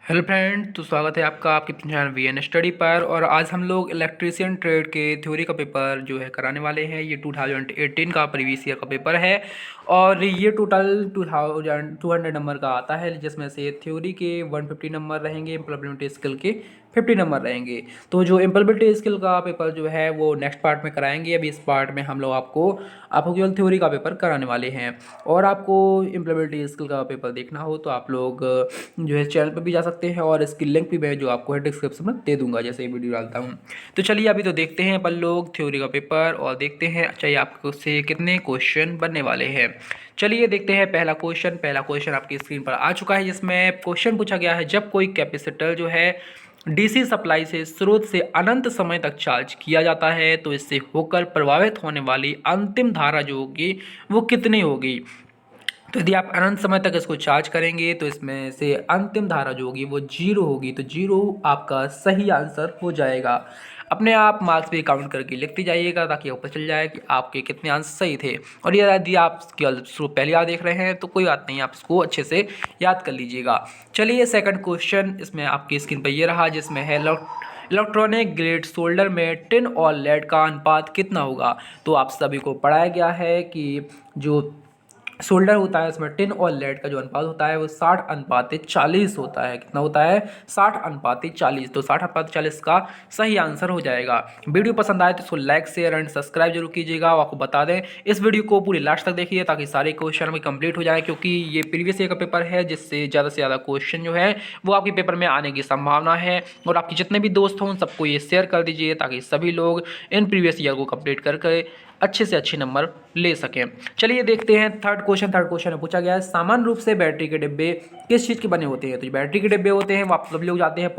Hello friend, तो स्वागत है आपका आपके अपने चैनल वीएन स्टडी पर। और आज हम लोग इलेक्ट्रीशियन ट्रेड के थ्योरी का पेपर जो है कराने वाले हैं। ये 2018 का प्रीवियस ईयर का पेपर है और ये टोटल 2200 नंबर का आता है, जिसमें से थ्योरी के 150 नंबर रहेंगे, इम्प्लीमेंटेशन स्किल के 50 नंबर रहेंगे। तो जो इम्प्लीमेंटेशन स्किल का पेपर जो है वो नेक्स्ट पार्ट में कराएंगे। अभी इस पार्ट में हम लोग आपको केवल थ्योरी का पेपर कराने वाले हैं। और आपको इम्प्लीमेंटेशन स्किल का पेपर देखना हो तो आप लोग जो है चैनल पर भी जा सकते हैं और इसकी लिंक भी मैं जो आपको है डिस्क्रिप्शन में दे दूंगा जैसे ही वीडियो डालता हूँ। तो चलिए अभी तो देखते हैं अपन लोग थ्योरी का पेपर और देखते हैं अच्छा ये आपको से कितने क्वेश्चन बनने वाले हैं। चलिए देखते हैं पहला क्वेश्चन आपकी स्क्रीन पर आ चुका है, जिसमें क्वेश्चन पूछा गया है जब कोई कैपेसिटर जो है डीसी सप्लाई से स्रोत से अनंत समय तक चार्ज किया जाता है तो इससे होकर प्रभावित होने वाली अंतिम धारा जो होगी वो कितनी होगी। तो यदि आप अनंत समय तक इसको चार्ज करेंगे तो इसमें से अंतिम धारा जो होगी वो जीरो होगी। तो जीरो आपका सही आंसर हो जाएगा। अपने आप मार्क्स भी काउंट करके लिखते जाइएगा ताकि आपको पता चल जाए कि आपके कितने आंसर सही थे। और यदि आप केवल शुरू पहली बार देख रहे हैं तो कोई बात नहीं, आप इसको अच्छे से याद कर लीजिएगा। चलिए सेकंड क्वेश्चन इसमें आपकी स्क्रीन पर ये रहा, जिसमें है इलेक्ट्रॉनिक ग्रेड सोल्डर में टिन और लेड का अनुपात कितना होगा। तो आप सभी को पढ़ाया गया है कि जो सोल्डर होता है उसमें टिन और लेड का जो अनुपात होता है वो 60:40 होता है। कितना होता है? 60:40। तो 60:40 का सही आंसर हो जाएगा। वीडियो पसंद आए तो इसको लाइक शेयर एंड सब्सक्राइब जरूर कीजिएगा। आपको बता दें इस वीडियो को पूरी लास्ट तक देखिए ताकि सारे क्वेश्चन भी कंप्लीट हो जाए, क्योंकि ये प्रीवियस ईयर का पेपर है जिससे ज़्यादा से ज़्यादा क्वेश्चन जो है वो आपके पेपर में आने की संभावना है। और आपके जितने भी दोस्त हों सबको ये शेयर कर दीजिए ताकि सभी लोग इन प्रीवियस ईयर को कंप्लीट करके अच्छे से अच्छे नंबर ले सकें। चलिए देखते हैं थर्ड क्वेश्चन में पूछा गया है सामान्य रूप से बैटरी के डिब्बे किस चीज़ के बने होते हैं। तो जो बैटरी के डिब्बे होते हैं वो आप सभी लोग जाते हैं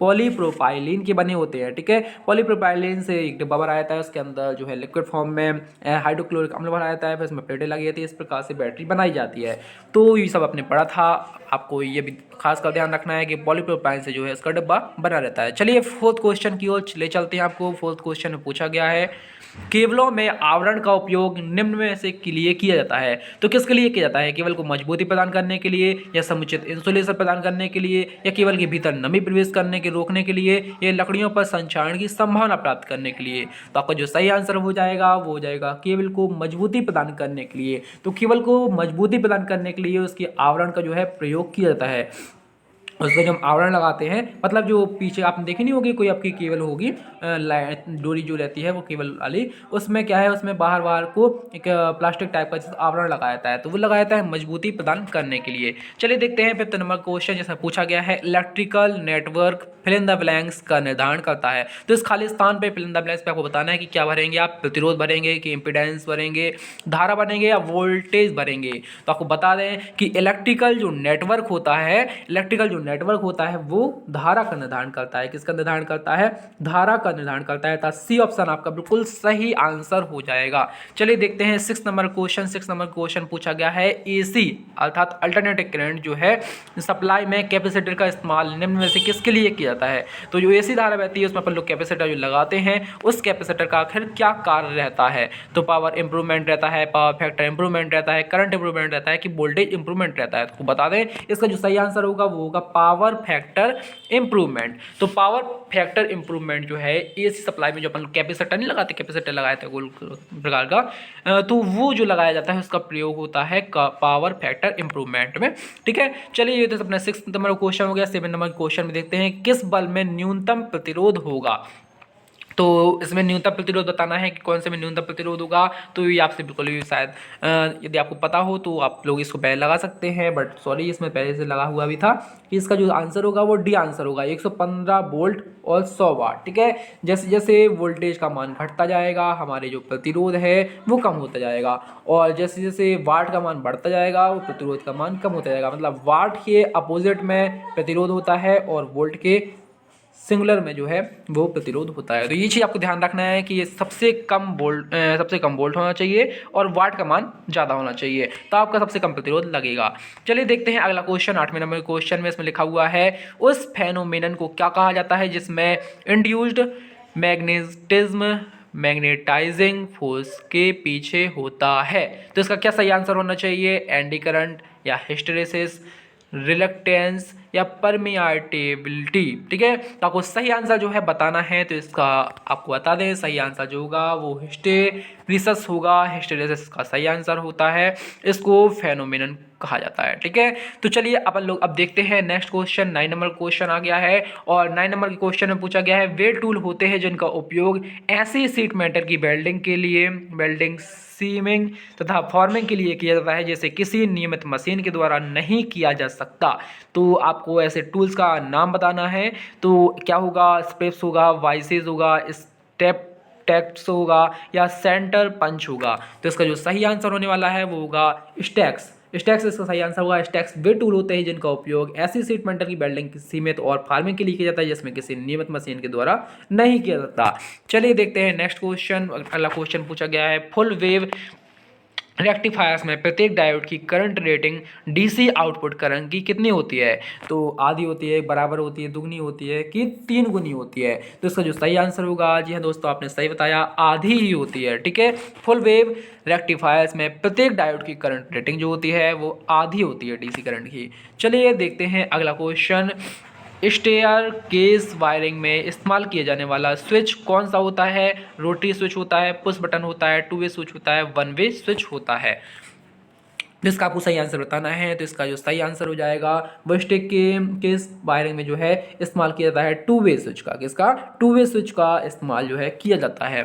पॉलीप्रोपाइलीन के बने होते हैं। ठीक है, पॉलीप्रोपाइलीन से एक डिब्बा भरा जाता है, उसके अंदर जो है लिक्विड फॉर्म में हाइड्रोक्लोरिक अम्ल भरा जाता है, फिर इसमें प्लेटें लगी जाती है, इस प्रकार से बैटरी बनाई जाती है। तो ये सब आपने पढ़ा था। आपको ये भी खास कर ध्यान रखना है कि पॉलीप्रोपाइलीन से जो है इसका डिब्बा बना रहता है। चलिए फोर्थ क्वेश्चन की ओर ले चलते हैं। आपको फोर्थ क्वेश्चन में पूछा गया है केबलों में आवरण का उपयोग निम्न में से के लिए किया जाता है। तो किसके लिए किया जाता है? केबल को मजबूती प्रदान करने के लिए, या समुचित इंसुलेशन प्रदान करने के लिए, या केबल के भीतर नमी प्रवेश करने के रोकने के लिए, या लकड़ियों पर संचारण की संभावना प्राप्त करने के लिए। तो आपका जो सही आंसर हो जाएगा वो हो जाएगा केबल को मजबूती प्रदान करने के लिए। तो केबल को मजबूती प्रदान करने के लिए उसके आवरण का जो है प्रयोग किया जाता है। उसमें जब हम आवरण लगाते हैं मतलब जो पीछे आपने देखी नहीं होगी कोई आपकी केबल होगी डोरी जो रहती है वो केबल वाली, उसमें क्या है उसमें बाहर बाहर को एक प्लास्टिक टाइप का आवरण लगाया जाता है, तो वो लगाया जाता है मजबूती प्रदान करने के लिए। चलिए देखते हैं फिफ्थ नंबर क्वेश्चन जिसमें पूछा गया है electrical network fill in the blanks का निर्धारण करता है। तो इस खाली स्थान पे फिल इन द ब्लैंक्स पे आपको बताना है कि क्या भरेंगे आप, प्रतिरोध भरेंगे कि इम्पीडेंस भरेंगे, धारा भरेंगे या वोल्टेज भरेंगे। तो आपको बता दें कि इलेक्ट्रिकल जो नेटवर्क होता है वो धारा का निर्धारण करता है। किसका निर्धारण करता है? धारा का निर्धारण करता है। सी ऑप्शन आपका बिल्कुल सही आंसर हो जाएगा। चलिए देखते हैं सिक्स नंबर क्वेश्चन पूछा गया है एसी अर्थात अल्टरनेटिव करंट जो है सप्लाई में कैपेसिटर का इस्तेमाल निम्न में से किसके लिए किया जाता है। तो जो एसी धारा बहती है उसमें अपन लोग कैपेसिटर जो लगाते हैं उस कैपेसिटर का आखिर क्या कार्य रहता है। तो पावर इंप्रूवमेंट रहता है, पावर फैक्टर इंप्रूवमेंट रहता है, करंट इंप्रूवमेंट रहता है कि वोल्टेज इंप्रूवमेंट रहता है। तो बता दें इसका जो सही आंसर होगा वो होगा पावर फैक्टर इंप्रूवमेंट। तो पावर फैक्टर इंप्रूवमेंट जो है एसी सप्लाई में जो अपन कैपेसिटर नहीं लगाते, कैपेसिटर लगाए थे गोल प्रकार का, तो वो जो लगाया जाता है उसका प्रयोग होता है पावर फैक्टर इंप्रूवमेंट में। ठीक है, चलिए ये तो अपना सिक्स नंबर क्वेश्चन हो गया। सेवन नंबर क्वेश्चन में देखते हैं किस बल में न्यूनतम प्रतिरोध होगा। तो इसमें न्यूनतम प्रतिरोध बताना है कि कौन से में न्यूनतम प्रतिरोध होगा। तो ये आपसे बिल्कुल भी शायद यदि आपको पता हो तो आप लोग इसको पहले लगा सकते हैं, बट सॉरी इसमें पहले से लगा हुआ भी था कि इसका जो आंसर होगा वो डी आंसर होगा, 115 वोल्ट और 100 वाट। ठीक है, जैसे जैसे वोल्टेज का मान घटता जाएगा हमारे जो प्रतिरोध है वो कम होता जाएगा, और जैसे जैसे वाट का मान बढ़ता जाएगा वो प्रतिरोध का मान कम होता जाएगा। मतलब वाट के अपोजिट में प्रतिरोध होता है और वोल्ट के सिंगुलर में जो है वो प्रतिरोध होता है। तो ये चीज़ आपको ध्यान रखना है कि ये सबसे कम वोल्ट होना चाहिए और वाट का मान ज़्यादा होना चाहिए, तो आपका सबसे कम प्रतिरोध लगेगा। चलिए देखते हैं अगला क्वेश्चन, 8वें नंबर क्वेश्चन में इसमें लिखा हुआ है उस फेनोमेनन को क्या कहा जाता है जिसमें इंड्यूस्ड मैग्नेटाइजिंग फोर्स के पीछे होता है। तो इसका क्या सही आंसर होना चाहिए? एडी करंट या हिस्टेरेसिस, रिलक्टेंस या परमियाबिलिटी। ठीक है, तो आपको सही आंसर जो है बताना है, तो इसका आपको बता दें सही आंसर जो होगा वो हिस्टेरिसिस होगा। हिस्टेरिसिस का सही आंसर होता है, इसको फेनोमेनन कहा जाता है। ठीक है, तो चलिए अपन लोग अब देखते हैं नेक्स्ट क्वेश्चन। 9 नंबर क्वेश्चन आ गया है और 9 नंबर के क्वेश्चन में पूछा गया है वे टूल होते हैं जिनका उपयोग ऐसी सीट मेटल की वेल्डिंग के लिए, वेल्डिंग, सीमिंग तथा फॉर्मिंग के लिए किया जाता है जैसे किसी नियमित मशीन के द्वारा नहीं किया जा सकता। तो आपको ऐसे टूल्स का नाम बताना है। तो क्या होगा, स्पेप्स होगा, वाइसेस होगा, स्टेप टैक्स होगा या सेंटर पंच होगा। तो इसका जो सही आंसर होने वाला है वो होगा स्टैक्स। स्टैक्स इसका सही आंसर होगा। स्टैक्स वे टूल होते हैं जिनका उपयोग ऐसी सीट मेटल की वेल्डिंग की सीमित और फार्मिंग के लिए किया जाता है जिसमें किसी नियमित मशीन के द्वारा नहीं किया जाता। चलिए देखते हैं नेक्स्ट क्वेश्चन। अगला क्वेश्चन पूछा गया है फुल वेव रेक्टिफायर्स में प्रत्येक डायोड की current rating DC output current की कितनी होती है। तो आधी होती है, बराबर होती है, दुगनी होती है कि 3 गुनी होती है। तो इसका जो सही आंसर होगा, जी हाँ दोस्तों आपने सही बताया, आधी ही होती है। ठीक है, फुल वेव रेक्टिफायर्स में प्रत्येक डायोड की करंट रेटिंग जो होती है वो आधी होती है डीसी करंट की। चलिए देखते हैं अगला क्वेश्चन। स्टेयर केस वायरिंग में इस्तेमाल किया जाने वाला स्विच कौन सा होता है। रोटरी स्विच होता है, पुश बटन होता है, 2 वे स्विच होता है, 1 वे स्विच होता है। जिसका आपको सही आंसर बताना है, तो इसका जो सही आंसर हो जाएगा वो स्टेक के केस वायरिंग में जो है इस्तेमाल किया जाता है 2 वे स्विच का। किसका, 2 वे स्विच का इस्तेमाल जो है किया जाता है।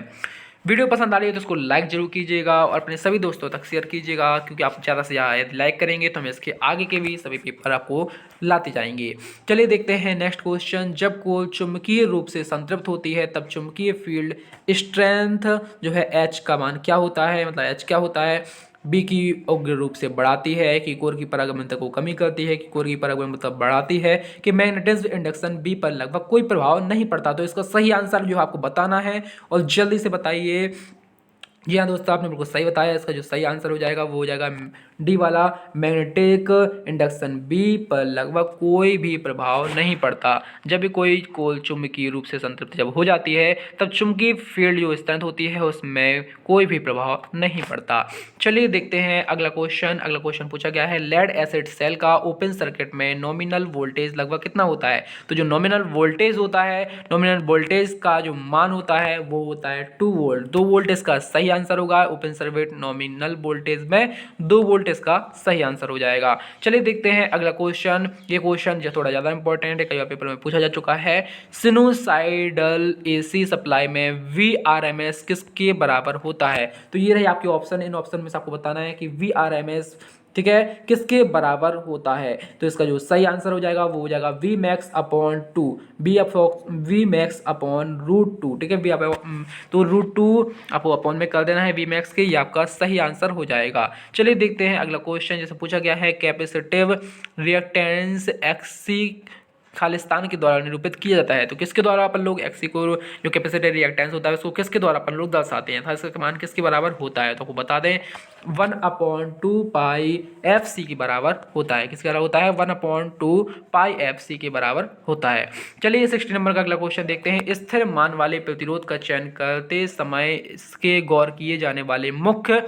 वीडियो पसंद आ रही है तो इसको लाइक जरूर कीजिएगा और अपने सभी दोस्तों तक शेयर कीजिएगा, क्योंकि आप ज़्यादा से ज़्यादा लाइक करेंगे तो हम इसके आगे के भी सभी पेपर आपको लाते जाएंगे। चलिए देखते हैं नेक्स्ट क्वेश्चन। जब कोई चुंबकीय रूप से संतृप्त होती है तब चुंबकीय फील्ड स्ट्रेंथ जो है एच का मान क्या होता है, मतलब एच क्या होता है। बी की उग्र रूप से बढ़ाती है, कि कोर की परागमनता को कमी करती है, कि कोर की परागमनता बढ़ाती है, कि मैग्नेटिज्म इंडक्शन बी पर लगभग कोई प्रभाव नहीं पड़ता। तो इसका सही आंसर जो आपको बताना है और जल्दी से बताइए। जी हाँ दोस्तों आपने बिल्कुल सही बताया। इसका जो सही आंसर हो जाएगा वो हो जाएगा डी वाला, मैग्नेटिक इंडक्शन बी पर लगभग कोई भी प्रभाव नहीं पड़ता। जब भी कोई कोल चुंबकीय रूप से संतृप्त जब हो जाती है तब चुंबकीय फील्ड जो स्थिर होती है उसमें कोई भी प्रभाव नहीं पड़ता। चलिए देखते हैं अगला क्वेश्चन। अगला क्वेश्चन पूछा गया है लेड एसिड सेल का ओपन सर्किट में नॉमिनल वोल्टेज लगभग कितना होता है। तो जो नॉमिनल वोल्टेज होता है, नॉमिनल वोल्टेज का जो मान होता है वो होता है 2 वोल्ट। 2 वोल्ट इसका सही आंसर होगा। ओपन सर्किट नॉमिनल वोल्टेज में 2 वोल्ट इसका सही आंसर हो जाएगा। चलिए देखते हैं अगला क्वेश्चन। ये क्वेश्चन जो थोड़ा ज़्यादा इंपॉर्टेंट है, कई बार पेपर में पूछा जा चुका है। सिनुसाइडल एसी सप्लाई में VRMS किसके बराबर होता है। तो ये रही आपके ऑप्शन। इन ऑप्शन में से आपको बताना है कि VRMS ठीक है किसके बराबर होता है। तो इसका जो सही आंसर हो जाएगा वो हो जाएगा V max upon 2, V max upon √2। ठीक है, तो √2 आपको अपॉन में कर देना है V max के, ये आपका सही आंसर हो जाएगा। चलिए देखते हैं अगला क्वेश्चन। जैसे पूछा गया है कैपेसिटिव रिएक्टेंस XC खालिस्तान के द्वारा निरूपित किया जाता है। तो किसके द्वारा अपन लोग एक्सी को जो कैपेसिटर रिएक्टेंस होता है उसको किसके द्वारा अपन लोग दर्शाते हैं, था इसका मान किसके बराबर होता है। तो आपको बता दें 1/2 पाई FC के बराबर होता है। किसके बराबर होता है, 1/2 पाई FC के बराबर होता है। चलिए 60 नंबर का अगला क्वेश्चन देखते हैं। स्थिर मान वाले प्रतिरोध का चयन करते समय इसके गौर किए जाने वाले मुख्य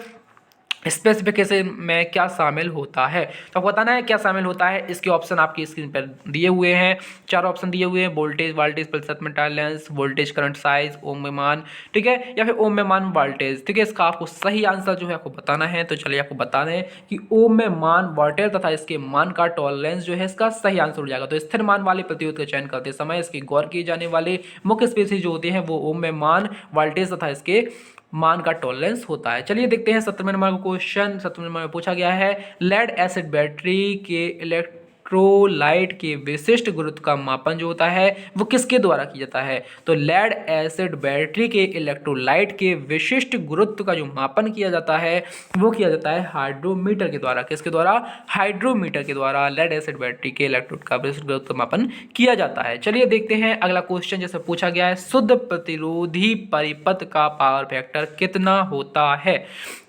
स्पेसिफिकेशन में क्या शामिल होता है। तो आपको बताना है क्या शामिल होता है। इसके ऑप्शन आपकी स्क्रीन पर दिए हुए हैं, 4 ऑप्शन दिए हुए हैं। वोल्टेज, प्रतिशत में टॉलरेंस, वोल्टेज करंट साइज, ओम में मान, ठीक है, या फिर ओम में मान वोल्टेज। ठीक है, इसका आपको सही आंसर जो है आपको बताना है। तो चलिए आपको बता दें कि ओम में मान वोल्टेज तथा इसके मान का टॉलरेंस जो है इसका सही आंसर हो जाएगा। तो स्थिर मान वाले प्रतिरोध का चयन करते समय इसकी गौर किए जाने वाले मुख्य स्पेसिस जो होते हैं वो ओम में मान, वोल्टेज तथा इसके मान का टॉलरेंस होता है। चलिए देखते हैं 17वें नंबर का क्वेश्चन। 17वें नंबर में पूछा गया है लेड एसिड बैटरी के इलेक्ट्रोलाइट के विशिष्ट गुरुत्व का मापन जो होता है वो किसके द्वारा किया जाता है। तो लेड एसिड बैटरी के इलेक्ट्रोलाइट के विशिष्ट गुरुत्व का जो मापन किया जाता है वो किया जाता है हाइड्रोमीटर के द्वारा। किसके द्वारा, हाइड्रोमीटर के द्वारा लेड एसिड बैटरी के इलेक्ट्रोड का विशिष्ट गुरुत्व का मापन किया जाता है। चलिए देखते हैं अगला क्वेश्चन। जैसे पूछा गया है शुद्ध प्रतिरोधी परिपथ का पावर फैक्टर कितना होता है।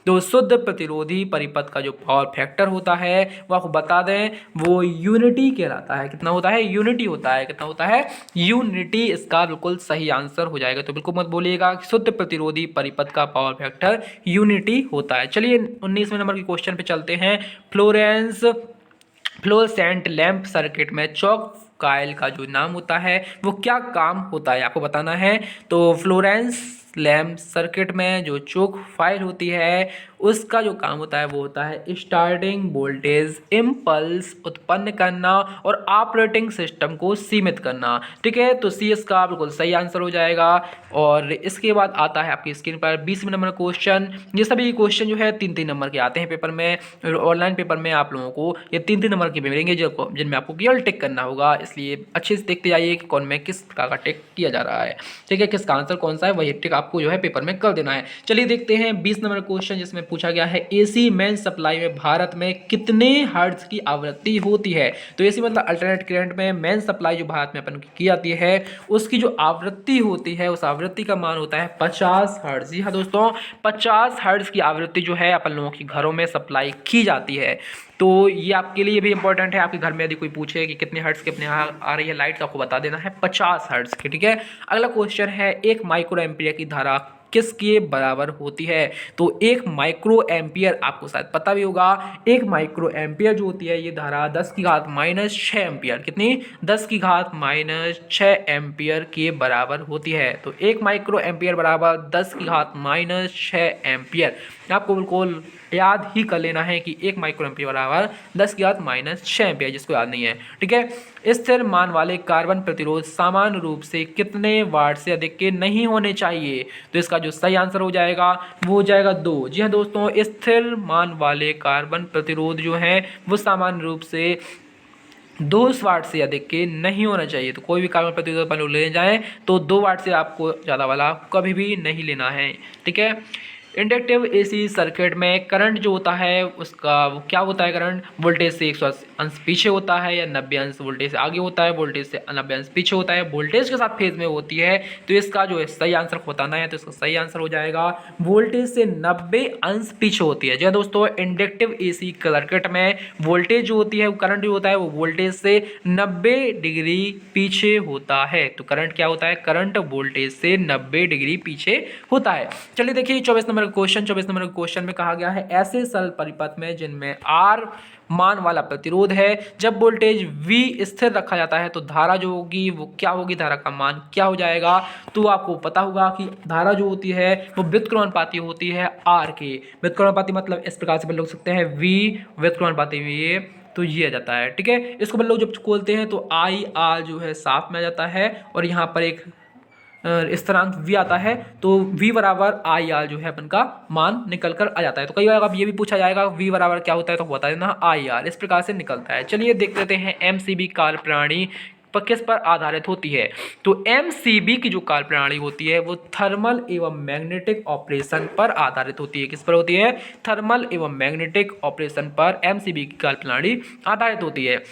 तो शुद्ध प्रतिरोधी परिपथ का जो पावर फैक्टर होता है वो आपको बता दें वो यूनिटी कहलाता है। कितना होता है, यूनिटी होता है। कितना होता है, यूनिटी इसका बिल्कुल सही आंसर हो जाएगा। तो बिल्कुल मत बोलिएगा, शुद्ध प्रतिरोधी परिपथ का पावर फैक्टर यूनिटी होता है। चलिए 19वें नंबर के क्वेश्चन पे चलते हैं। फ्लोरेंस फ्लोरोसेंट लैंप सर्किट में चौक कायल का जो नाम होता है वो क्या काम होता है आपको बताना है। तो फ्लोरेंस लैंप सर्किट में जो चौक फाइल होती है उसका जो काम होता है वो होता है स्टार्टिंग वोल्टेज इम्पल्स उत्पन्न करना और ऑपरेटिंग सिस्टम को सीमित करना। ठीक है, तो सी इसका बिल्कुल सही आंसर हो जाएगा। और इसके बाद आता है आपकी स्क्रीन पर 20 नंबर क्वेश्चन। ये सभी क्वेश्चन जो है 3-3 नंबर के आते हैं पेपर में। ऑनलाइन पेपर में आप लोगों को ये 3-3 नंबर के मिलेंगे जिनमें आपको केवल टिक करना होगा, इसलिए अच्छे से देखते जाइए कि कौन में किस प्रकार का टिक किया जा रहा है। ठीक है, किसका आंसर कौन सा है वही टिक आपको जो है पेपर में कर देना है। चलिए देखते हैं 20 नंबर क्वेश्चन जिसमें पूछा गया है एसी मेन सप्लाई में भारत में कितने हर्ट्ज की आवृत्ति होती है। तो एसी मतलब अल्टरनेट करंट में मेन सप्लाई जो भारत में अपन की जाती है उसकी जो आवृत्ति होती है उस आवृत्ति का मान होता है 50 हर्ट्ज। जी हाँ दोस्तों, 50 हर्ट्ज की आवृत्ति जो है अपन लोगों के घरों में सप्लाई की जाती है। तो ये आपके लिए भी इंपॉर्टेंट है, आपके घर में यदि कोई पूछे कि कितने हर्ट्ज के अपने यहाँ आ रही है लाइट तो आपको बता देना है 50 हर्ट्ज की। ठीक है, अगला क्वेश्चन है एक माइक्रो एम्पियर की धारा किसके बराबर होती है। तो एक माइक्रो एम्पियर आपको शायद पता भी होगा, एक माइक्रो एम्पियर जो होती है ये धारा 10 की घात -6 एम्पियर, कितनी 10 की घात -6 एम्पियर के बराबर होती है। तो एक माइक्रो एम्पियर बराबर 10 की घात -6 एम्पियर। आपको बिल्कुल याद ही कर लेना है कि एक माइक्रो एम्पियर बराबर 10 की घात -6 एम्पियर, जिसको याद नहीं है। ठीक है, स्थिर मान वाले कार्बन प्रतिरोध सामान्य रूप से कितने वाट से अधिक के नहीं होने चाहिए। तो इसका जो सही आंसर हो जाएगा वो हो जाएगा 2। जी हाँ दोस्तों, स्थिर मान वाले कार्बन प्रतिरोध जो है वो सामान्य रूप से 2 वाट से अधिक के नहीं होना चाहिए। तो कोई भी कार्बन प्रतिरोध अपन लोग ले जाएं तो 2 वाट से आपको ज़्यादा वाला कभी भी नहीं लेना है। ठीक है, इंडक्टिव एसी सर्किट में करंट जो होता है उसका वो क्या होता है, करंट वोल्टेज से 180 अंश पीछे होता है या 90 अंश वोल्टेज से आगे होता है, वोल्टेज से 90 अंश पीछे होता है, वोल्टेज के साथ फेज में होती है। तो इसका जो है सही आंसर बताना है, तो इसका सही आंसर हो जाएगा वोल्टेज से 90 अंश पीछे होती है। जी दोस्तों, इंडक्टिव एसी सर्किट में वोल्टेज जो होती है, करंट जो होता है वो वोल्टेज से 90 डिग्री पीछे होता है। तो करंट क्या होता है, करंट वोल्टेज से 90 डिग्री पीछे होता है। चलिए देखिए 24 नंबर क्वेश्चन में कहा गया है ऐसे सरल परिपथ में जिनमें R मान वाला प्रतिरोध है, जब वोल्टेज V स्थिर रखा जाता है तो धारा जो होगी वो क्या होगी, धारा का मान क्या हो जाएगा। तो आपको पता होगा कि धारा जो होती है वो व्युत्क्रमानुपाती होती है R के। व्युत्क्रमानुपाती मतलब इस प्रकार से लिख सकते हैं V व्युत्क्रमानुपाती ये, तो ये आ जाता है। ठीक है, इसको हम लोग जब खोलते हैं तो आई आर जो है साथ में आ जाता है और यहाँ पर एक स्थिरांक v आता है, तो v बराबर आई आर जो है अपन का मान निकल कर आ जाता है। तो कई बार अब ये भी पूछा जाएगा v बराबर क्या होता है, तो बता देना आई आर, इस प्रकार से निकलता है। चलिए देख लेते हैं एमसीबी कार्यप्रणाली पर किस पर आधारित होती है। तो एमसीबी की जो कार्यप्रणाली होती है वो थर्मल एवं मैग्नेटिक ऑपरेशन पर आधारित होती है। किस पर होती है, थर्मल एवं मैग्नेटिक ऑपरेशन पर एमसीबी की कार्यप्रणाली आधारित होती है।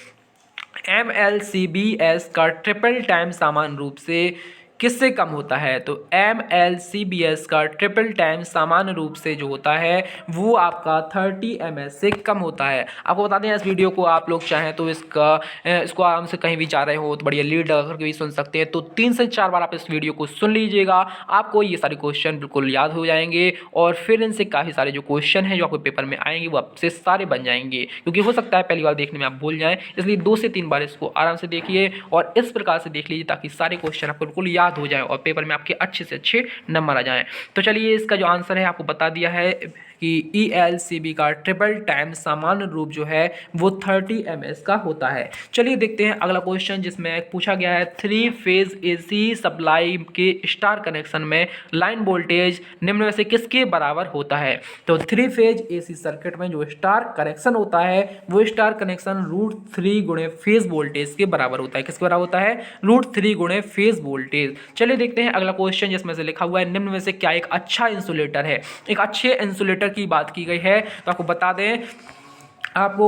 MLCBS का ट्रिपल टाइम सामान्य रूप से किससे कम होता है। तो MLCBS का ट्रिपल टाइम सामान्य रूप से जो होता है वो आपका 30 ms से कम होता है। आपको बता दें इस वीडियो को आप लोग चाहें तो इसको आराम से कहीं भी जा रहे हो तो बढ़िया लीड लगा करके भी सुन सकते हैं। तो 3 से 4 बार आप इस वीडियो को सुन लीजिएगा, आपको ये सारे क्वेश्चन बिल्कुल याद हो जाएंगे और फिर इनसे काफ़ी सारे जो क्वेश्चन हैं जो आपको पेपर में आएंगे वो आपसे सारे बन जाएंगे। क्योंकि हो सकता है पहली बार देखने में आप भूल जाएँ, इसलिए 2 से 3 बार इसको आराम से देखिए और इस प्रकार से देख लीजिए ताकि सारे क्वेश्चन आपको बिल्कुल याद हो जाए और पेपर में आपके अच्छे से अच्छे नंबर आ जाएं। तो चलिए इसका जो आंसर है आपको बता दिया है कि ELCB का ट्रिपल टाइम सामान्य रूप जो है वो 30 ms का होता है। चलिए देखते हैं अगला क्वेश्चन जिसमें पूछा गया है 3 फेज AC सप्लाई के स्टार कनेक्शन में लाइन वोल्टेज निम्न में से किसके बराबर होता है। तो 3 फेज AC सर्किट में जो स्टार कनेक्शन होता है वो स्टार कनेक्शन √3 गुणे फेज वोल्टेज के बराबर होता है। किसके बराबर होता है, √3 गुणे फेज वोल्टेज। चलिए देखते हैं अगला क्वेश्चन जिसमें से लिखा हुआ है निम्न में से क्या एक अच्छा इंसुलेटर है। एक अच्छे इंसुलेटर की बात की गई है, तो आपको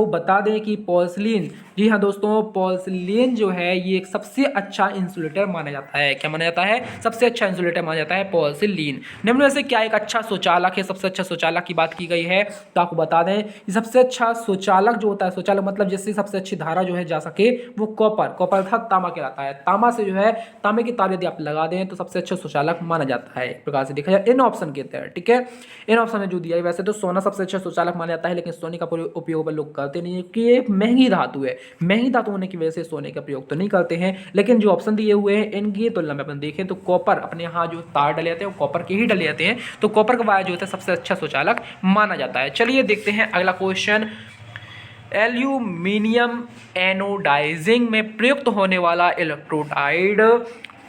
बता दें कि पोर्सिलीन, जी हाँ दोस्तों, पोर्सिलीन जो है ये एक सबसे अच्छा इंसुलेटर माना जाता है। क्या माना जाता है, सबसे अच्छा इंसुलेटर माना जाता है पोर्सिलीन। निम्न में से क्या एक अच्छा शौचालक है। सबसे अच्छा शौचालक की बात की गई है, तो आपको बता दें कि सबसे अच्छा शौचालक जो होता है, शौचालक मतलब जिससे सबसे अच्छी धारा जो है जा सके, वो कॉपर अर्थात तांबा कहलाता है। तांबा से जो है तांबे की तार यदि आप लगा दें तो सबसे अच्छा शौचालक माना जाता है। एक प्रकार से देखा जाए इन ऑप्शन के तहत। ठीक है, इन ऑप्शन में जो दिया है, वैसे तो सोना सबसे अच्छा शौचालक माना जाता है, लेकिन सोने का उपयोग लोग करते नहीं है कि ये महंगी धातु है। महंगी धातु होने की वजह से सोने का प्रयोग तो नहीं करते हैं, लेकिन जो ऑप्शन दिए हुए हैं इनकी तुलना में अपन देखें तो कॉपर, अपने यहाँ जो तार डले जाते हैं वो कॉपर के ही डले जाते हैं, तो कॉपर का वायर जो होता है सबसे अच्छा सुचालक माना जाता है। चलिए देखते हैं अगला क्वेश्चन। एल्यूमिनियम एनोडाइजिंग में प्रयुक्त होने वाला इलेक्ट्रोडाइड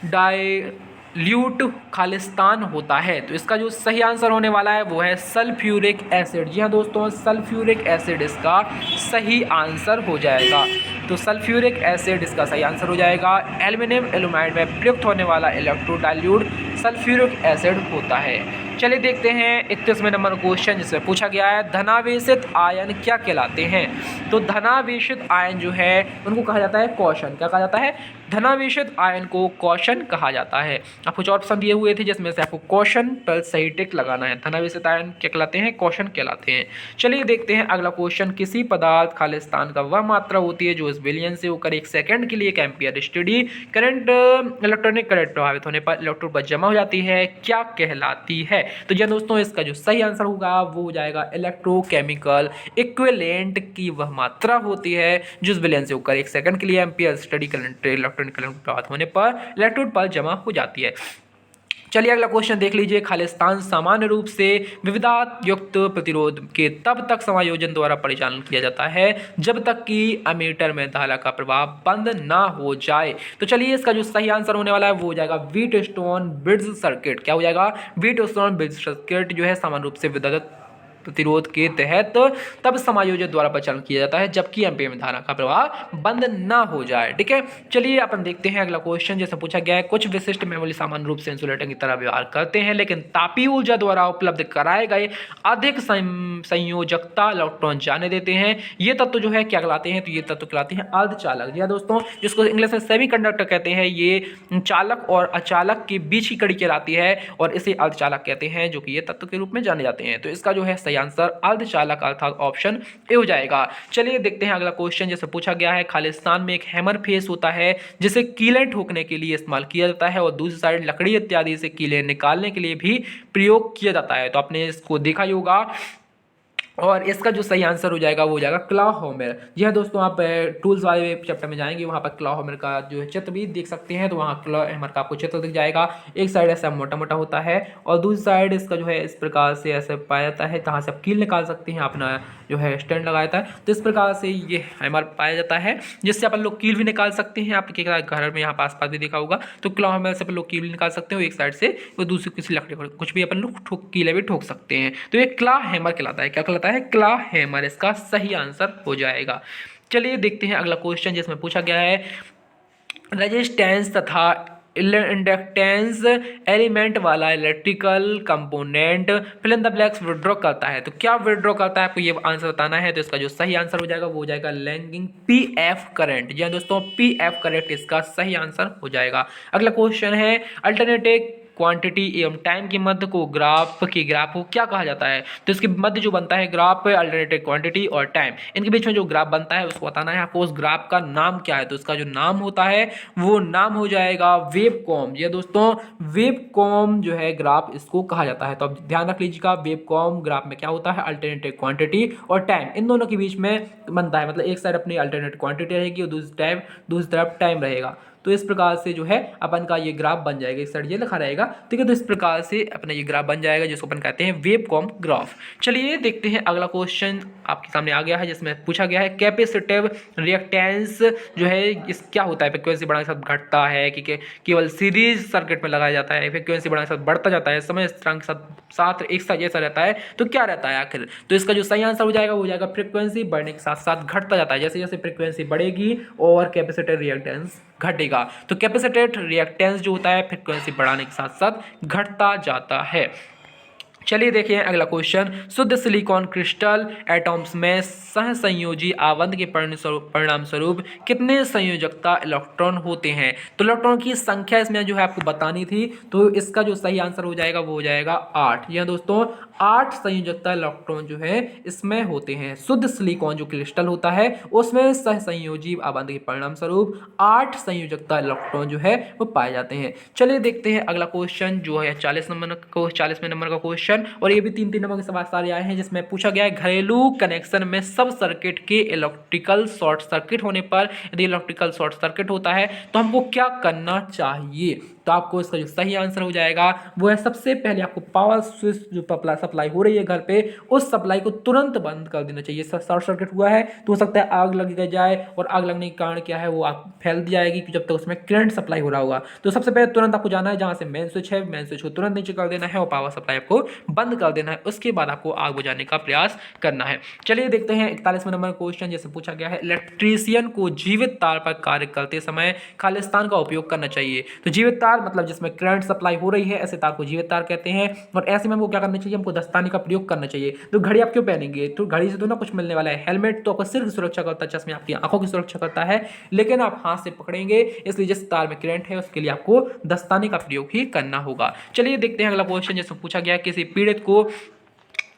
डाइल्यूट खालिस्तान होता है, तो इसका जो सही आंसर होने वाला है वो है सल्फ्यूरिक एसिड। जी हाँ दोस्तों, सल्फ्यूरिक एसिड इसका सही आंसर हो जाएगा। तो सल्फ्यूरिक एसिड इसका सही आंसर हो जाएगा। एल्यूमिनियम एल्यूमाइड में प्रयुक्त होने वाला इलेक्ट्रोडाइल्यूट सल्फ्यूरिक एसिड होता है। चलिए देखते हैं 31वें नंबर क्वेश्चन, जिसमें पूछा गया है धनावेशित आयन क्या कहलाते हैं। तो धनावेशित आयन जो है उनको कहा जाता है क्वेश्चन। क्या कहा जाता है? धनावेशित आयन को क्वेश्चन कहा जाता है। आप कुछ ऑप्शन दिए हुए थे जिसमें से आपको क्वेश्चन पर सही टिक लगाना है। धनावेशित आयन क्या कहलाते हैं? क्वेश्चन कहलाते हैं। चलिए देखते हैं अगला क्वेश्चन। किसी पदार्थ खालिस्तान का वह मात्रा होती है जो इस विलयन से होकर 1 सेकंड के लिए 1 ampere steady current electronic current प्रभावित होने पर इलेक्ट्रोड पर जमा हो जाती है, क्या कहलाती है? तो जी दोस्तों, इसका जो सही आंसर होगा वो हो जाएगा इलेक्ट्रोकेमिकल इक्विवेलेंट की वह मात्रा होती है जिस विलयन से होकर 1 सेकंड के लिए ampere study current electronic current प्रभावित होने पर इलेक्ट्रोड पर जमा हो जाती है। चलिए अगला क्वेश्चन देख लीजिए। खालिस्तान सामान्य रूप से विविधता युक्त प्रतिरोध के तब तक समायोजन द्वारा परिचालन किया जाता है जब तक कि एमीटर में धारा का प्रवाह बंद ना हो जाए। तो चलिए इसका जो सही आंसर होने वाला है वो हो जाएगा व्हीटस्टोन ब्रिज सर्किट। क्या हो जाएगा? व्हीटस्टोन ब्रिज सर्किट जो है सामान्य रूप से विद्युत प्रतिरोध के तहत तब समायोजन द्वारा परिचालन किया जाता है जबकि एम्पीयर में धारा का प्रवाह बंद ना हो जाए। ठीक है, चलिए अपन देखते हैं अगला क्वेश्चन। जैसे पूछा गया है कुछ विशिष्ट मेमोरी सामान्य रूप से इंसुलेटर की तरह व्यवहार करते हैं लेकिन तापीय ऊर्जा द्वारा उपलब्ध कराए गए अधिक संयोजकता इलेक्ट्रॉन जाने देते हैं। ये तत्व जो है क्या कहलाते हैं? तो ये तत्व कहलाते हैं अर्धचालक। जी दोस्तों, जिसको इंग्लिश में सेमीकंडक्टर कहते हैं। ये चालक और अचालक के बीच की कड़ी कहलाती है और इसे अर्धचालक कहते हैं, जो कि ये तत्व के रूप में जाने जाते हैं। तो इसका जो है सही आंसर अर्धचालक अर्थात ऑप्शन ए हो जाएगा। चलिए देखते हैं अगला क्वेश्चन। जैसे पूछा गया है खालिस्तान में एक हैमर फेस होता है जिसे कीलें ठोकने के लिए इस्तेमाल किया जाता है और दूसरी साइड लकड़ी इत्यादि से कीलें निकालने के लिए भी प्रयोग किया जाता है। तो आपने इसको देखा ही होगा और इसका जो सही आंसर हो जाएगा वो हो जाएगा क्लॉ हैमर। जी हाँ दोस्तों, आप टूल्स वाले चैप्टर में जाएंगे, वहाँ पर क्लॉ हैमर का जो है चित्र भी देख सकते हैं। तो वहाँ क्लॉ हैमर का आपको चित्र दिख जाएगा। एक साइड ऐसा मोटा मोटा होता है और दूसरी साइड इसका जो है इस प्रकार से ऐसे पाया जाता है, जहाँ से आप कील निकाल सकते हैं, अपना जो है स्टैंड लगाया जाता है। तो इस प्रकार से ये हैमर पाया जाता है जिससे अपन लोग कील भी निकाल सकते हैं। आपके घर में यहाँ आस-पास भी देखा होगा। तो क्लॉ हैमर से अपन लोग कील भी निकाल सकते हो एक साइड से, वो दूसरी किसी लकड़ी पर कुछ भी अपन लोग कीलें भी ठोक सकते हैं। तो ये क्लॉ हैमर कहलाता है। क्या कहलाता है? क्लॉ हैमर इसका सही आंसर हो जाएगा। चलिए देखते हैं अगला क्वेश्चन, जिसमें पूछा गया है रेजिस्टेंस तथा इंडक्टेंस एलिमेंट वाला electrical component fill in the blanks withdraw करता है। तो क्या विड्रॉ करता है, आपको ये आंसर बताना है। तो इसका जो सही आंसर हो जाएगा वो हो जाएगा लैगिंग पीएफ करंट। जी दोस्तों, पीएफ करंट इसका सही आंसर हो जाएगा। अगला क्वेश्चन है अल्टरनेटिव क्वांटिटी एवं टाइम के मध्य को ग्राफ को क्या कहा जाता है। तो इसके मध्य जो बनता है ग्राफ, अल्टरनेटिव क्वांटिटी और टाइम, इनके बीच में जो ग्राफ बनता है उसको बताना है आपको। उस ग्राफ का नाम क्या है? तो इसका जो नाम होता है वो नाम हो जाएगा वेवकॉम। ये दोस्तों वेवकॉम जो है ग्राफ, इसको कहा जाता है। तो अब ध्यान रख लीजिएगा, वेवकॉम ग्राफ में क्या होता है? अल्टरनेटिव क्वांटिटी और टाइम, इन दोनों के बीच में बनता है। मतलब एक साइड अपनी अल्टरनेटिव क्वांटिटी रहेगी और दूसरी तरफ टाइम रहेगा। तो इस प्रकार से जो है अपन का ये ग्राफ बन जाएगा। इस साइड ये लिखा रहेगा, ठीक है। तो इस प्रकार से अपना ये ग्राफ बन जाएगा जिसको अपन कहते हैं वेवकॉम ग्राफ। चलिए देखते हैं अगला क्वेश्चन आपके सामने आ गया है, जिसमें पूछा गया है कैपेसिटिव रिएक्टेंस जो है इस क्या होता है? फ्रिक्वेंसी बढ़ाने के साथ घटता है कि केवल सीरीज सर्किट में लगाया जाता है, फ्रिक्वेंसी बढ़ाने के साथ बढ़ता जाता है, समय स्थिरांक के साथ एक साथ जैसा रहता है, तो क्या रहता है आखिर? तो इसका जो सही आंसर हो जाएगा वो हो जाएगा फ्रिक्वेंसी बढ़ने के साथ साथ घटता जाता है। जैसे जैसे फ्रिक्वेंसी बढ़ेगी और कैपेसिटिव रिएक्टेंस घटेगा। तो कैपेसिटेड रिएक्टेंस जो होता है फ्रीक्वेंसी बढ़ाने के साथ साथ घटता जाता है। चलिए देखिए अगला क्वेश्चन। शुद्ध सिलिकॉन क्रिस्टल एटॉम्स में सहसंयोजी आबंध के परिणाम स्वरूप कितने संयोजकता इलेक्ट्रॉन होते हैं? तो इलेक्ट्रॉन की संख्या इसमें जो है आपको बतानी थी। तो इसका जो सही आंसर हो जाएगा वो हो जाएगा 8। यह दोस्तों 8 संयोजकता इलेक्ट्रॉन जो है इसमें होते हैं। शुद्ध सिलिकॉन जो क्रिस्टल होता है उसमें सहसंयोजी आबंध के परिणाम स्वरूप 8 संयोजकता इलेक्ट्रॉन जो है वो पाए जाते हैं। चलिए देखते हैं अगला क्वेश्चन जो है 40वें नंबर का क्वेश्चन। क्वेश्चन, और ये भी 3-3 नंबर के सवाल सारे आए हैं, जिसमें पूछा गया है घरेलू कनेक्शन में सब सर्किट के इलेक्ट्रिकल शॉर्ट सर्किट होने पर, यदि इलेक्ट्रिकल शॉर्ट सर्किट होता है तो हमको क्या करना चाहिए। तो आपको इसका जो सही आंसर हो जाएगा वो है, सबसे पहले आपको पावर स्विच जो सप्लाई हो रही है घर पे, उस सप्लाई को तुरंत बंद कर देना चाहिए। शॉर्ट सर्किट हुआ है तो हो सकता है आग लग जाए, और आग लगने के कारण क्या है वो आग फैल जाएगी जब तक उसमें करंट सप्लाई हो रहा होगा। तो सबसे पहले तुरंत आपको जाना है जहां से मेन स्विच है, मेन स्विच को तुरंत नीचे कर देना है और पावर सप्लाई आपको बंद कर देना है। उसके बाद आपको आग बुझाने का प्रयास करना है। चलिए देखते हैं 41वें नंबर क्वेश्चन, जैसे पूछा गया है इलेक्ट्रीशियन को जीवित तार पर कार्य करते समय खालिस्तान का उपयोग करना चाहिए। तो जीवित तार मतलब जिसमें करंट सप्लाई हो रही है, ऐसे तार को जीवित तार कहते हैं। और ऐसे में हमको क्या करना चाहिए, हमको दस्ताने का प्रयोग करना चाहिए। तो घड़ी आप क्यों पहनेंगे, तो घड़ी से तो ना कुछ मिलने वाला है। हेलमेट तो आपको सिर की सुरक्षा करता है, चश्मे आपकी आंखों की सुरक्षा करता है, लेकिन आप हाथ से पकड़ेंगे, इसलिए जिस तार में करंट है उसके लिए आपको दस्ताने का प्रयोग ही करना होगा। चलिए देखते हैं अगला क्वेश्चन, जैसे पूछा गया किसी पीड़ित को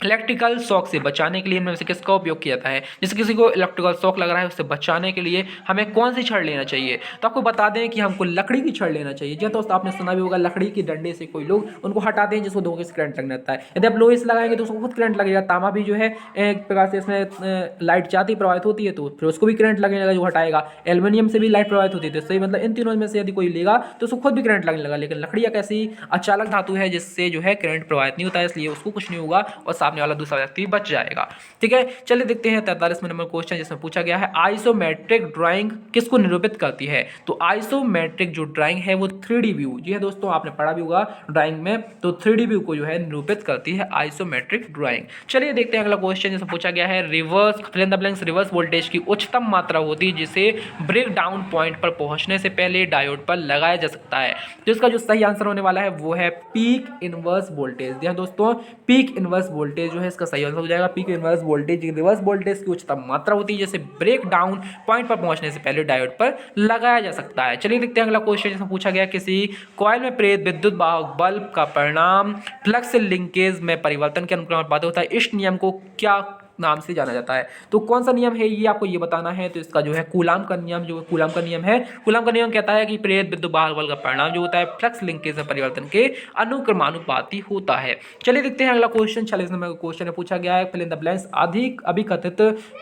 इलेक्ट्रिकल शॉक से बचाने के लिए इनमें से किसका उपयोग किया जाता है। जैसे किसी को इलेक्ट्रिकल शॉक लग रहा है, उससे बचाने के लिए हमें कौन सी छड़ लेना चाहिए। तो आपको बता दें कि हमको लकड़ी की छड़ लेना चाहिए। जी दोस्तों, आपने सुना भी होगा लकड़ी की डंडे से कोई लोग उनको हटाते हैं जिसको धोखे से करंट लगने लगता है। यदि आप लोहे से लगाएंगे तो उसको खुद करंट लगेगा। तांबा भी जो है एक प्रकार से इसमें लाइट जाती प्रभावित होती है, तो फिर उसको भी करंट लगने लगा जो हटाएगा। एल्यूमिनियम से भी लाइट प्रभावित होती है। तो सही मतलब इन तीनों में से यदि कोई लेगा तो उसको खुद भी करंट लगने लगा। लेकिन लकड़ी एक ऐसी अचालक धातु है जिससे जो है करंट प्रभावित नहीं होता है, इसलिए उसको कुछ नहीं होगा और सामने वाला दूसरा व्यक्ति बच जाएगा। ठीक है, चलिए देखते हैं 43वें नंबर क्वेश्चन, जिसमें पूछा गया है आइसोमेट्रिक ड्राइंग किसको निरूपित करती है। तो आइसोमेट्रिक जो ड्राइंग है वो 3D व्यू, जी है दोस्तों, आपने पढ़ा भी होगा ड्राइंग में, तो 3D व्यू को जो है निरूपित करती है आइसोमेट्रिक ड्राइंग। चलिए देखते हैं अगला क्वेश्चन, जिसमें पूछा गया है reverse fill in the blanks reverse voltage की उच्चतम मात्रा होती है जिसे ब्रेक डाउन पॉइंट पर पहुंचने से पहले डायोड पर लगाया जा सकता है। तो इसका जो सही आंसर होने वाला है वो है पीक इनवर्स वोल्टेज। जी दोस्तों, पीक इनवर्स वोल्टेज जो है इसका सही आंसर हो जाएगा। Peak inverse voltage reverse voltage की उच्चतम मात्रा होती है जैसे ब्रेक डाउन पॉइंट पर पहुंचने से पहले डायोड पर लगाया जा सकता है। चलिए देखते हैं अगला क्वेश्चन, जिसमें पूछा गया किसी कॉइल में प्रेरित विद्युत वाहक बल्ब का परिणाम फ्लक्स लिंकेज में परिवर्तन के अनुक्रमानुपाती होता है। इस नियम को क्या नाम से जाना जाता है। तो कौन सा नियम है ये आपको ये बताना है। तो इसका जो है कूलाम का नियम, जो कूलाम का नियम है, कूलाम का नियम कहता है कि प्रेरित विद्युत वाहक बल का परिणाम जो होता है फ्लक्स लिंकेज में परिवर्तन के अनुक्रमानुपाती होता है। चलिए देखते हैं अगला क्वेश्चन, 46 नंबर का क्वेश्चन है, पूछा गया है फिल इन द ब्लैंक्स अधिक अभिकथित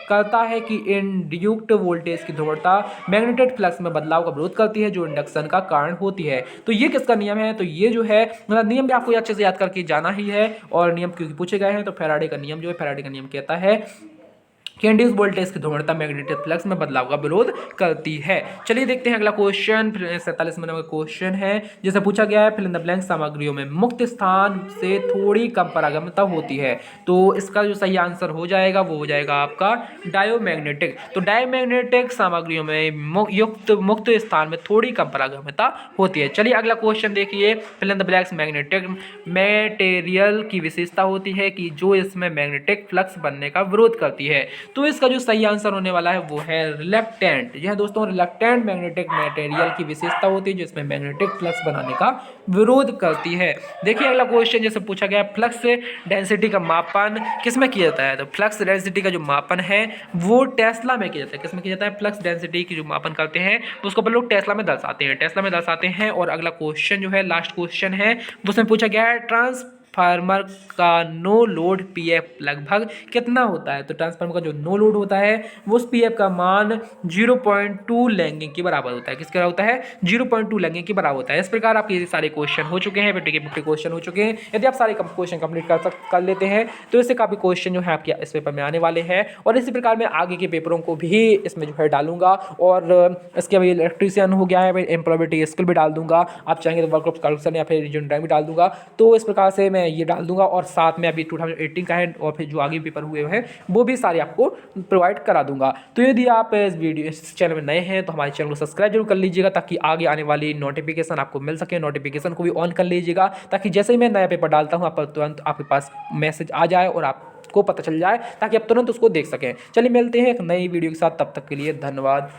करता है कि इंड्यूक्ट वोल्टेज की ध्रुवता मैग्नेटिक फ्लक्स में बदलाव का विरोध करती है जो इंडक्शन का कारण होती है। तो ये किसका नियम है। तो ये जो है नियम भी आपको अच्छे से याद करके जाना ही है, और नियम क्योंकि पूछे गए हैं। तो फैराडे का नियम जो है, फैराडे का नियम कहता है कि इंड्यूस्ड वोल्टेज की ध्रुवता मैग्नेटिक फ्लक्स में बदलाव का विरोध करती है। चलिए देखते हैं अगला क्वेश्चन, 47 नंबर का क्वेश्चन है, जिसे पूछा गया है फिल इन द ब्लैंक सामग्रियों में मुक्त स्थान से थोड़ी कम परागम्यता होती है। तो इसका जो सही आंसर हो जाएगा वो हो जाएगा आपका डायोमैग्नेटिक। तो डायोमैग्नेटिक सामग्रियों में युक्त मुक्त स्थान में थोड़ी कम परागम्यता होती है। चलिए अगला क्वेश्चन देखिए, fill in the blanks magnetic material की विशेषता होती है कि जो इसमें मैग्नेटिक फ्लक्स बनने का विरोध करती है। तो इसका जो सही आंसर होने वाला है वो है रिलक्टेंट। यह दोस्तों रिलक्टेंट मैग्नेटिक मटेरियल की विशेषता होती है जो इसमें मैग्नेटिक फ्लक्स बनाने का विरोध करती है। देखिए अगला क्वेश्चन, जैसे पूछा गया फ्लक्स डेंसिटी का मापन किसमें किया जाता है। तो फ्लक्स डेंसिटी का जो मापन है वो टेस्ला में किया जाता है। किसमें किया जाता है। फ्लक्स डेंसिटी की जो मापन करते हैं तो उसको अपन लोग टेस्ला में दर्शाते हैं, टेस्ला में दर्शाते हैं। और अगला क्वेश्चन जो है लास्ट क्वेश्चन है, उसमें पूछा गया है ट्रांसफार्मर का नो लोड पीएफ लगभग कितना होता है। तो ट्रांसफार्मर का जो नो लोड होता है वो उस पीएफ का मान 0.2 लैगिंग के बराबर होता है। किसके बराबर होता है। 0.2 लैगिंग के बराबर होता है। इस प्रकार आपके सारे क्वेश्चन हो चुके हैं, 50 क्वेश्चन हो चुके हैं। यदि आप सारे क्वेश्चन कंप्लीट कर लेते हैं तो इससे काफ़ी क्वेश्चन जो है आपके इस पेपर में आने वाले हैं। और इसी प्रकार मैं आगे के पेपरों को भी इसमें जो है डालूंगा। और इसके अभी इलेक्ट्रीशियन हो गया है, एम्प्लॉयबिलिटी स्किल भी डाल दूंगा। आप चाहेंगे तो वर्कआउट कैलकुलेशन या फिर रीजन ड्राइंग भी डाल दूंगा। तो इस प्रकार से मैं ये डाल दूंगा। और साथ में अभी 2018 का है और फिर जो आगे पेपर हुए हैं वो भी सारे आपको प्रोवाइड करा दूंगा। तो यदि आप इस चैनल में नए हैं तो हमारे चैनल को सब्सक्राइब जरूर कर लीजिएगा ताकि आगे आने वाली नोटिफिकेशन आपको मिल सके। नोटिफिकेशन को भी ऑन कर लीजिएगा ताकि जैसे ही मैं नया पेपर डालता हूँ आप तुरंत आपके पास मैसेज आ जाए और आपको पता चल जाए ताकि आप तुरंत उसको देख सकें। चलिए मिलते हैं एक नई वीडियो के साथ, तब तक के लिए धन्यवाद।